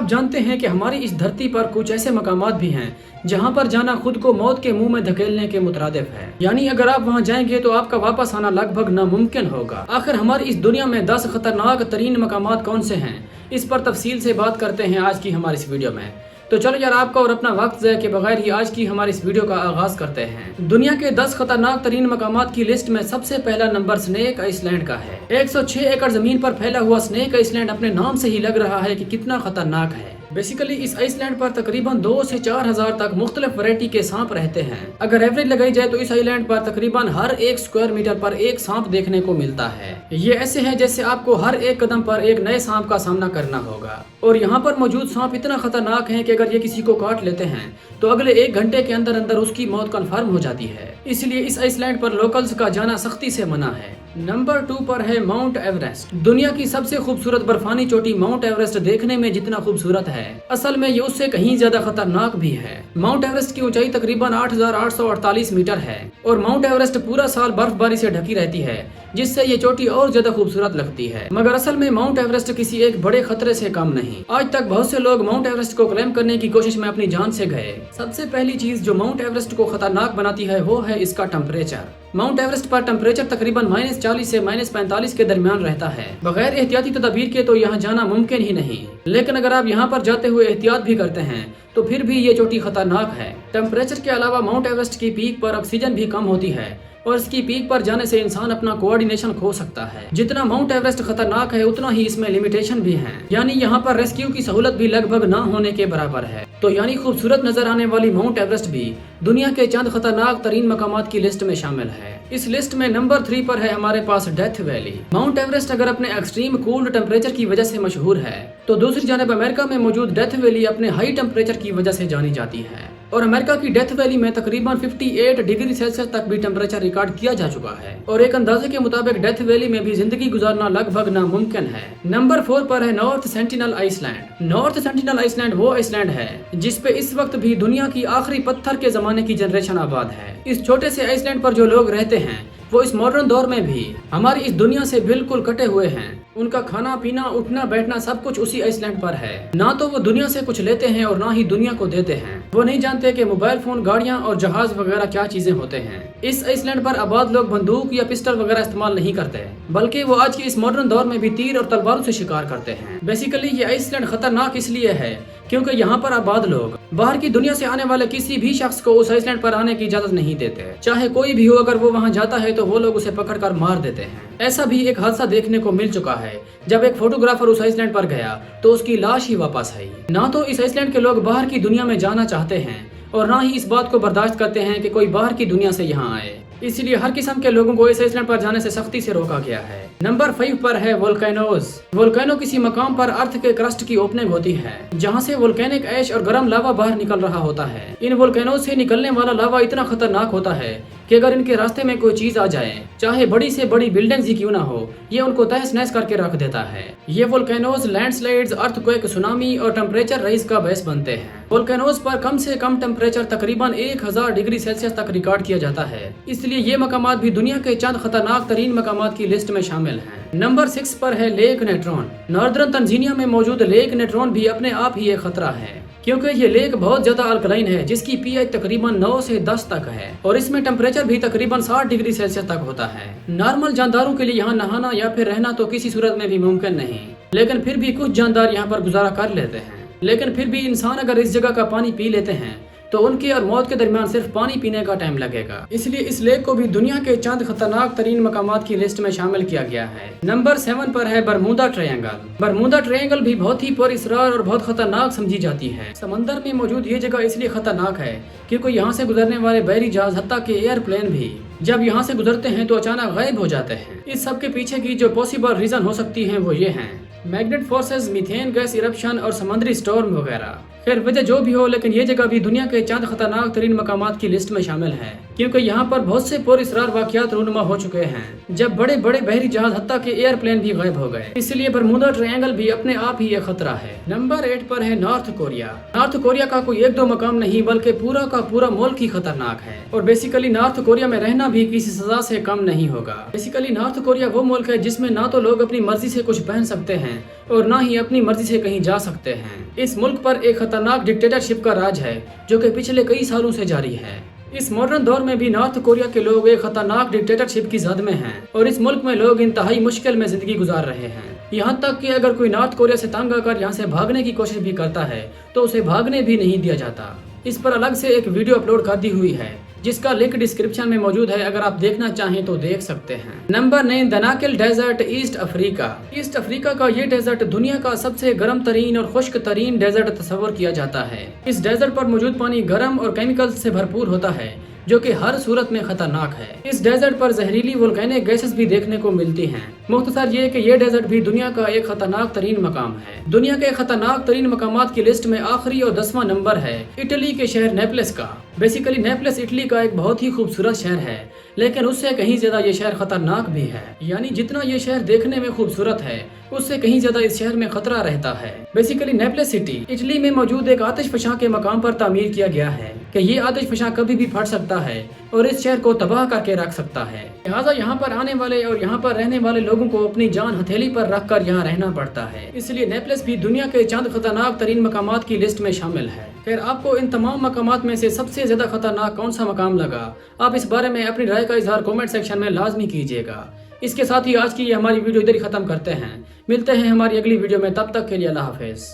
आप जानते हैं कि हमारी इस धरती पर कुछ ऐसे मकामात भी हैं जहां पर जाना खुद को मौत के मुंह में धकेलने के मुतरादिफ है। यानी अगर आप वहां जाएंगे तो आपका वापस आना लगभग नामुमकिन होगा। आखिर हमारी इस दुनिया में 10 खतरनाक तरीन मकामात कौन से हैं, इस पर तफसील से बात करते हैं आज की हमारी इस वीडियो में। तो चलो यार, आपका और अपना वक्त ज़ाया के बगैर ही आज की हमारी इस वीडियो का आगाज करते हैं। दुनिया के 10 खतरनाक तरीन मकामात की लिस्ट में सबसे पहला नंबर स्नेक आइसलैंड का है। 106 एकड़ जमीन पर फैला हुआ स्नेक आइसलैंड अपने नाम से ही लग रहा है कि कितना खतरनाक है। बेसिकली इस आइसलैंड पर तकरीबन 2 से 4 हजार तक मुख्तलिफ वैरायटी के सांप रहते हैं। अगर एवरेज लगाई जाए तो इस आइलैंड पर तकरीबन हर 1 स्क्वायर मीटर पर एक सांप देखने को मिलता है। ये ऐसे है जैसे आपको हर एक कदम पर एक नए सांप का सामना करना होगा। और यहाँ पर मौजूद सांप इतना खतरनाक है कि अगर ये किसी को काट लेते हैं तो अगले 1 घंटे के अंदर अंदर उसकी मौत कन्फर्म हो जाती है। इसलिए इस आइसलैंड पर लोकल्स का जाना सख्ती से मना है। नंबर 2 पर है माउंट एवरेस्ट। दुनिया की सबसे खूबसूरत बर्फानी चोटी माउंट एवरेस्ट देखने में जितना खूबसूरत है, असल में ये उससे कहीं ज्यादा खतरनाक भी है। माउंट एवरेस्ट की ऊंचाई तकरीबन 8,848 मीटर है और माउंट एवरेस्ट पूरा साल बर्फबारी से ढकी रहती है, जिससे ये चोटी और ज्यादा खूबसूरत लगती है। मगर असल में माउंट एवरेस्ट किसी एक बड़े खतरे से कम नहीं। आज तक बहुत से लोग माउंट एवरेस्ट को क्लेम करने की कोशिश में अपनी जान से गए। सबसे पहली चीज जो माउंट एवरेस्ट को खतरनाक बनाती है वो है इसका टेम्परेचर। माउंट एवरेस्ट पर टेम्परेचर तकरीबन -40 से -45 के दरमियान रहता है। बगैर एहतियाती तदबीर के तो यहाँ जाना मुमकिन ही नहीं। लेकिन अगर आप यहाँ पर जाते हुए एहतियात भी करते हैं तो फिर भी ये चोटी खतरनाक है। टेम्परेचर के अलावा माउंट एवरेस्ट की पीक पर ऑक्सीजन भी कम होती है और इसकी पीक पर जाने से इंसान अपना कोऑर्डिनेशन खो सकता है। जितना माउंट एवरेस्ट खतरनाक है उतना ही इसमें लिमिटेशन भी है। यानी यहाँ पर रेस्क्यू की सहूलत भी लगभग ना होने के बराबर है। तो यानी खूबसूरत नजर आने वाली माउंट एवरेस्ट भी दुनिया के चंद खतरनाक तरीन मकामात की लिस्ट में शामिल है। इस लिस्ट में नंबर 3 पर है हमारे पास डेथ वैली। माउंट एवरेस्ट अगर अपने एक्सट्रीम कोल्ड टेम्परेचर की वजह से मशहूर है तो दूसरी जानिब अमेरिका में मौजूद डेथ वैली अपने हाई टेम्परेचर की वजह से जानी जाती है। और अमेरिका की डेथ वैली में तकरीबन 58 डिग्री सेल्सियस तक भी टेम्परेचर रिकॉर्ड किया जा चुका है और एक अंदाजे के मुताबिक डेथ वैली में भी जिंदगी गुजारना लगभग नामुमकिन है। नंबर 4 पर है North Sentinel Island. North Sentinel Island वो आइसलैंड है जिसपे इस वक्त भी दुनिया की आखिरी पत्थर के जमाने की जनरेशन आबाद है। इस छोटे से आइसलैंड पर जो लोग रहते हैं वो इस मॉडर्न दौर में भी हमारी इस दुनिया से बिल्कुल कटे हुए हैं। उनका खाना पीना उठना बैठना सब कुछ उसी आइसलैंड पर है। ना तो वो दुनिया से कुछ लेते हैं और ना ही दुनिया को देते हैं। वो नहीं जानते कि मोबाइल फोन, गाड़ियां और जहाज वगैरह क्या चीजें होते हैं। इस आइसलैंड पर आबाद लोग बंदूक या पिस्टल वगैरह इस्तेमाल नहीं करते, बल्कि वो आज के इस मॉडर्न दौर में भी तीर और तलवारों से शिकार करते हैं। बेसिकली ये आइसलैंड खतरनाक इसलिए है क्योंकि यहाँ पर आबाद लोग बाहर की दुनिया से आने वाले किसी भी शख्स को उस आइसलैंड पर आने की इजाजत नहीं देते। चाहे कोई भी हो, अगर वो वहाँ जाता है तो वो लोग उसे पकड़कर मार देते हैं। ऐसा भी एक हादसा देखने को मिल चुका है। जब एक फोटोग्राफर उस आइसलैंड पर गया तो उसकी लाश ही वापस आई। ना तो इस आइसलैंड के लोग बाहर की दुनिया में जाना चाहते हैं और ना ही इस बात को बर्दाश्त करते हैं कि कोई बाहर की दुनिया से यहाँ आए। इसलिए हर किस्म के लोगों को इस आइसलैंड पर जाने से सख्ती से रोका गया है। नंबर 5 पर है वोल्केनोज। वोल्केनो किसी मकाम पर अर्थ के क्रस्ट की ओपनिंग होती है जहाँ से वोल्केनिक ऐश और गर्म लावा बाहर निकल रहा होता है। इन वोल्केनोज से निकलने वाला लावा इतना खतरनाक होता है कि अगर इनके रास्ते में कोई चीज आ जाए, चाहे बड़ी से बड़ी बिल्डिंग ही क्यों ना हो, ये उनको तहस नहस करके रख देता है। ये वोल्केनोज लैंडस्लाइड्स, अर्थक्वेक, सुनामी और टेम्परेचर राइज का बायस बनते हैं। वोल्केनोज पर कम से कम टेम्परेचर तकरीबन 1000 डिग्री सेल्सियस तक रिकॉर्ड किया जाता है। इसलिए ये मकामात भी दुनिया के चंद खतरनाक तरीन मकामात की लिस्ट में शामिल हैं। नंबर 6 पर है लेक नेट्रॉन। नॉर्दर्न तंजानिया में मौजूद लेक नेट्रॉन भी अपने आप ही एक खतरा है क्योंकि ये लेक बहुत ज्यादा अल्कलाइन है जिसकी पीएच तकरीबन 9 से 10 तक है और इसमें टेम्परेचर भी तकरीबन 60 डिग्री सेल्सियस तक होता है। नॉर्मल जानदारों के लिए यहाँ नहाना या फिर रहना तो किसी सूरत में भी मुमकिन नहीं, लेकिन फिर भी कुछ जानदार यहाँ पर गुजारा कर लेते हैं। लेकिन फिर भी इंसान अगर इस जगह का पानी पी लेते हैं तो उनके और मौत के दरमियान सिर्फ पानी पीने का टाइम लगेगा। इसलिए इस लेक को भी दुनिया के चंद खतरनाक तरीन मकामात की लिस्ट में शामिल किया गया है। नंबर 7 पर है बरमूदा ट्रायंगल। बरमूदा ट्रायंगल भी बहुत ही पुरअसरार और बहुत खतरनाक समझी जाती है। समंदर में मौजूद ये जगह इसलिए खतरनाक है क्योंकि यहाँ से गुजरने वाले बहरी जहाज हत्ता के एयरप्लेन भी जब यहाँ से गुजरते हैं तो अचानक गायब हो जाते हैं। इस सब के पीछे की जो पॉसिबल रीजन हो सकती है वो ये हैं magnet forces, methane gas eruption और समुद्री स्टॉर्म वगैरह। खैर वजह जो भी हो, लेकिन ये जगह भी दुनिया के चंद खतरनाक तरीन मकामात की लिस्ट में शामिल है क्योंकि यहाँ पर बहुत से पुरअसरार वाकयात रूनुमा हो चुके हैं जब बड़े बड़े बहरी जहाज हत्ता के एयरप्लेन भी गायब हो गए। इसलिए बरमूदा ट्रायंगल भी अपने आप ही एक खतरा है। नंबर 8 पर है नॉर्थ कोरिया। नॉर्थ कोरिया का कोई 1-2 मकाम नहीं बल्कि पूरा का पूरा मुल्क ही खतरनाक है और बेसिकली नॉर्थ कोरिया में रहना भी किसी सजा से कम नहीं होगा। बेसिकली नॉर्थ कोरिया वो मुल्क है जिसमें ना तो लोग अपनी मर्जी से कुछ पहन सकते हैं और न ही अपनी मर्जी से कहीं जा सकते हैं। इस मुल्क पर एक खतरनाक डिक्टेटरशिप का राज है जो कि पिछले कई सालों से जारी है। इस मॉडर्न दौर में भी नॉर्थ कोरिया के लोग एक खतरनाक डिक्टेटरशिप की जद में हैं और इस मुल्क में लोग इंतहाई मुश्किल में जिंदगी गुजार रहे हैं। यहाँ तक कि अगर कोई नॉर्थ कोरिया से तंग आकर यहाँ से भागने की कोशिश भी करता है तो उसे भागने भी नहीं दिया जाता। इस पर अलग से एक वीडियो अपलोड कर दी हुई है जिसका लिंक डिस्क्रिप्शन में मौजूद है, अगर आप देखना चाहें तो देख सकते हैं। Number 9, Danakil desert, East Africa. East Africa का ये डेजर्ट दुनिया का सबसे गर्म तरीन और खुश्क तरीन डेजर्ट तस्वर किया जाता है। इस डेजर्ट पर मौजूद पानी गर्म और केमिकल्स से भरपूर होता है जो कि हर सूरत में खतरनाक है। इस डेजर्ट पर जहरीली वोल्केनिक गैसेस भी देखने को मिलती हैं। मुख्तसर ये कि ये डेजर्ट भी दुनिया का एक खतरनाक तरीन मकाम है। दुनिया के खतरनाक तरीन मकामात की लिस्ट में आखिरी और 10वां नंबर है इटली के शहर नेपल्स का। बेसिकली नेपल्स इटली का एक बहुत ही खूबसूरत शहर है, लेकिन उससे कहीं ज्यादा ये शहर खतरनाक भी है। यानी जितना ये शहर देखने में खूबसूरत है उससे कहीं ज्यादा इस शहर में खतरा रहता है। बेसिकली नेपल्स सिटी इटली में मौजूद एक आतिश फशां के मकाम पर तामीर किया गया है कि ये आतिश फशां कभी भी फट सकता है और इस शहर को तबाह करके रख सकता है। लिहाजा यहाँ पर आने वाले और यहाँ पर रहने वाले लोगों को अपनी जान हथेली पर रख कर यहाँ रहना पड़ता है। इसलिए नेपल्स भी दुनिया के चंद खतरनाक तरीन मकामात की लिस्ट में शामिल है। खैर, आपको इन तमाम मकामात में से सबसे ज्यादा खतरनाक कौन सा मकाम लगा, आप इस बारे में अपनी राय का इजहार कमेंट सेक्शन में लाजमी कीजिएगा। इसके साथ ही आज की ये हमारी वीडियो इधर ही खत्म करते हैं। मिलते हैं हमारी अगली वीडियो में, तब तक के लिए अल्लाह हाफिज।